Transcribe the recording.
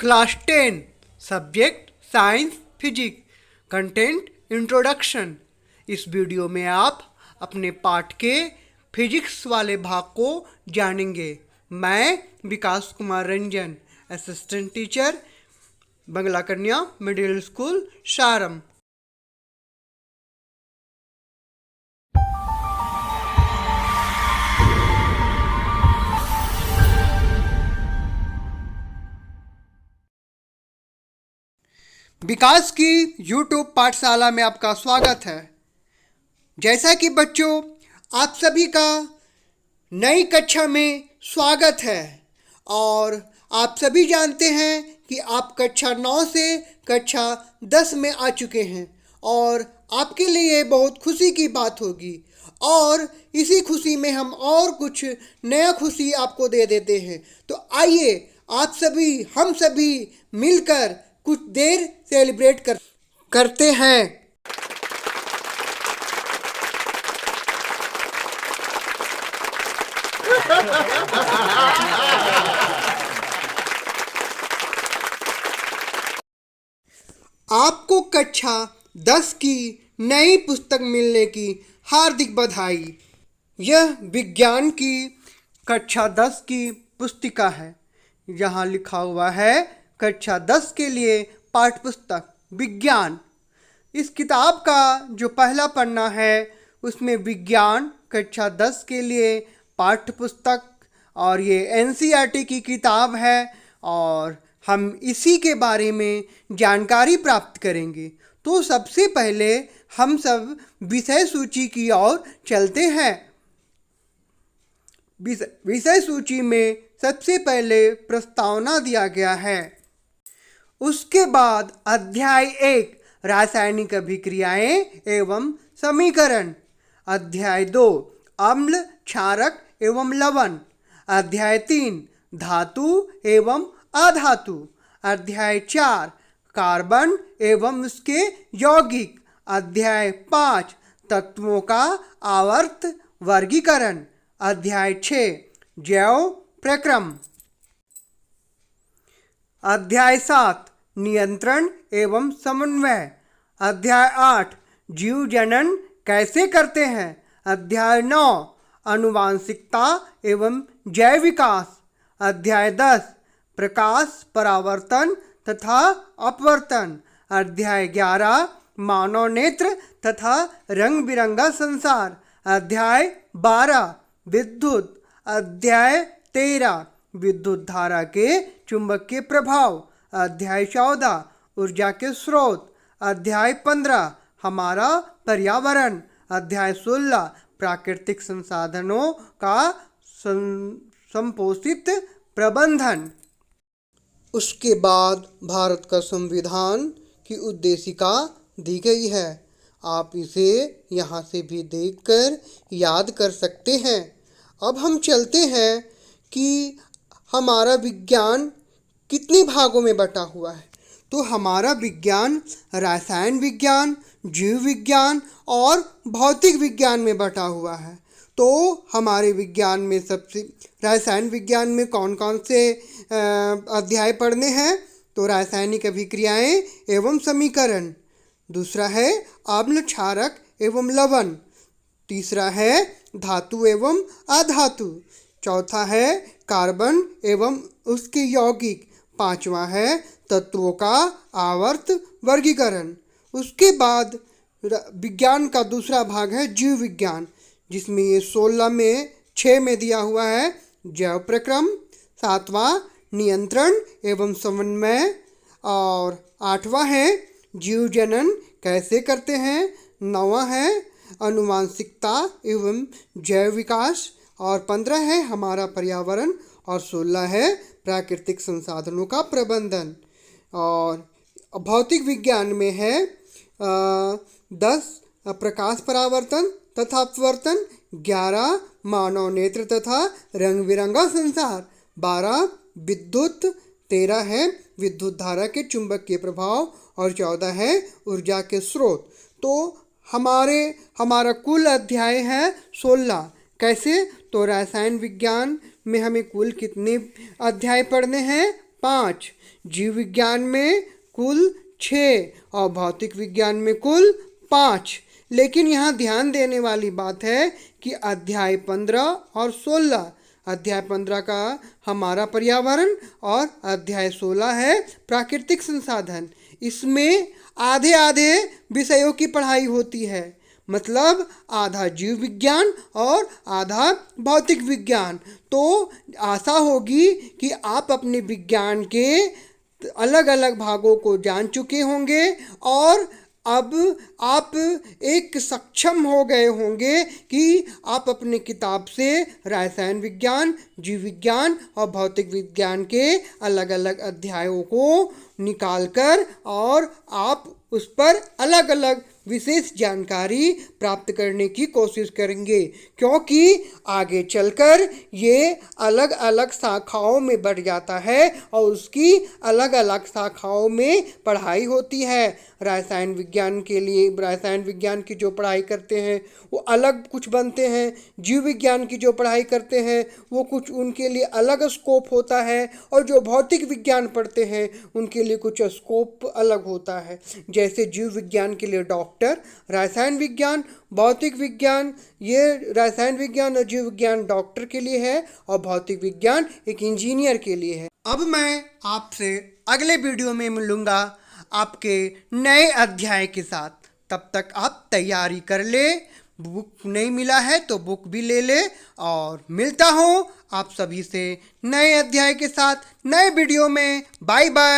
Class 10 subject science physics content introduction. इस video में आप अपने पाठ के फिजिक्स वाले भाग को जानेंगे। मैं विकास कुमार रंजन, असिस्टेंट टीचर, बंगला कन्या मिडिल स्कूल सारम। विकास की यूट्यूब पाठशाला में आपका स्वागत है। जैसा कि बच्चों, आप सभी का नई कक्षा में स्वागत है और आप सभी जानते हैं कि आप कक्षा 9 से कक्षा 10 में आ चुके हैं और आपके लिए बहुत खुशी की बात होगी और इसी खुशी में हम और कुछ नया खुशी आपको दे देते हैं। तो आइए हम सभी मिलकर कुछ देर सेलिब्रेट करते हैं। आपको कक्षा 10 की नई पुस्तक मिलने की हार्दिक बधाई। यह विज्ञान की कक्षा 10 की पुस्तिका है। यहाँ लिखा हुआ है कक्षा 10 के लिए पाठ्य पुस्तक विज्ञान। इस किताब का जो पहला पन्ना है उसमें विज्ञान कक्षा 10 के लिए पाठ्य पुस्तक और ये एनसीईआरटी की किताब है और हम इसी के बारे में जानकारी प्राप्त करेंगे। तो सबसे पहले हम सब विषय सूची की ओर चलते हैं। विषय सूची में सबसे पहले प्रस्तावना दिया गया है। उसके बाद अध्याय 1 रासायनिक अभिक्रियाएं एवं समीकरण, अध्याय 2 अम्ल क्षारक एवं लवण, अध्याय 3 धातु एवं अधातु, अध्याय 4 कार्बन एवं उसके यौगिक, अध्याय 5 तत्वों का आवर्त वर्गीकरण, अध्याय 6 जैव प्रक्रम, अध्याय 7 नियंत्रण एवं समन्वय, अध्याय 8 जीव जनन कैसे करते हैं, अध्याय 9 आनुवांशिकता एवं जैव विकास, अध्याय 10 प्रकाश परावर्तन तथा अपवर्तन, अध्याय 11 मानव नेत्र तथा रंग बिरंगा संसार, अध्याय 12 विद्युत, अध्याय 13 विद्युत धारा के चुंबकीय प्रभाव, अध्याय 14 ऊर्जा के स्रोत, अध्याय 15 हमारा पर्यावरण, अध्याय 16 प्राकृतिक संसाधनों का संपोषित प्रबंधन। उसके बाद भारत का संविधान की उद्देशिका दी गई है। आप इसे यहाँ से भी देखकर याद कर सकते हैं। अब हम चलते हैं कि हमारा विज्ञान कितने भागों में बटा हुआ है। तो हमारा विज्ञान रसायन विज्ञान, जीव विज्ञान और भौतिक विज्ञान में बटा हुआ है। तो हमारे विज्ञान में सबसे रसायन विज्ञान में कौन कौन से अध्याय पढ़ने हैं? तो रासायनिक अभिक्रियाएं एवं समीकरण, दूसरा है अम्ल क्षारक एवं लवण, तीसरा है धातु एवं अधातु, चौथा है कार्बन एवं उसके यौगिक, पांचवा है तत्वों का आवर्त वर्गीकरण। उसके बाद विज्ञान का दूसरा भाग है जीव विज्ञान, जिसमें ये 16 में 6 में दिया हुआ है जैव प्रक्रम, 7वां नियंत्रण एवं समन्वय और 8वां है जीव जनन कैसे करते हैं, 9वां है आनुवांशिकता एवं जैव विकास और 15 है हमारा पर्यावरण और 16 है प्राकृतिक संसाधनों का प्रबंधन। और भौतिक विज्ञान में है 10 प्रकाश परावर्तन तथा अपवर्तन, 11 मानव नेत्र तथा रंग बिरंगा संसार, 12 विद्युत, 13 है विद्युत धारा के चुंबकीय प्रभाव और 14 है ऊर्जा के स्रोत। तो हमारा कुल अध्याय है 16। कैसे? तो रसायन विज्ञान में हमें कुल कितने अध्याय पढ़ने हैं? 5, जीव विज्ञान में कुल 6 और भौतिक विज्ञान में कुल 5। लेकिन यहाँ ध्यान देने वाली बात है कि अध्याय 15 और 16, अध्याय 15 का हमारा पर्यावरण और अध्याय 16 है प्राकृतिक संसाधन। इसमें आधे आधे विषयों की पढ़ाई होती है, मतलब आधा जीव विज्ञान और आधा भौतिक विज्ञान। तो आशा होगी कि आप अपने विज्ञान के अलग अलग भागों को जान चुके होंगे और अब आप एक सक्षम हो गए होंगे कि आप अपने किताब से रसायन विज्ञान, जीव विज्ञान और भौतिक विज्ञान के अलग अलग अध्यायों को निकालकर और आप उस पर अलग अलग विशेष जानकारी प्राप्त करने की कोशिश करेंगे, क्योंकि आगे चलकर ये अलग अलग शाखाओं में बढ़ जाता है और उसकी अलग अलग शाखाओं में पढ़ाई होती है। रसायन विज्ञान के लिए रसायन विज्ञान की जो पढ़ाई करते हैं वो अलग कुछ बनते हैं, जीव विज्ञान की जो पढ़ाई करते हैं वो कुछ उनके लिए अलग स्कोप होता है, और जो भौतिक विज्ञान पढ़ते हैं उनके लिए कुछ स्कोप अलग होता है। जैसे जीव विज्ञान के लिए डॉक्टर, रसायन विज्ञान, भौतिक विज्ञान, ये रसायन विज्ञान और जीव विज्ञान डॉक्टर के लिए है और भौतिक विज्ञान एक इंजीनियर के लिए है। अब मैं आपसे अगले वीडियो में मिलूँगा आपके नए अध्याय के साथ। तब तक आप तैयारी कर ले, बुक नहीं मिला है तो बुक भी ले ले, और मिलता हूँ आप सभी से नए अध्याय के साथ नए वीडियो में। Bye bye.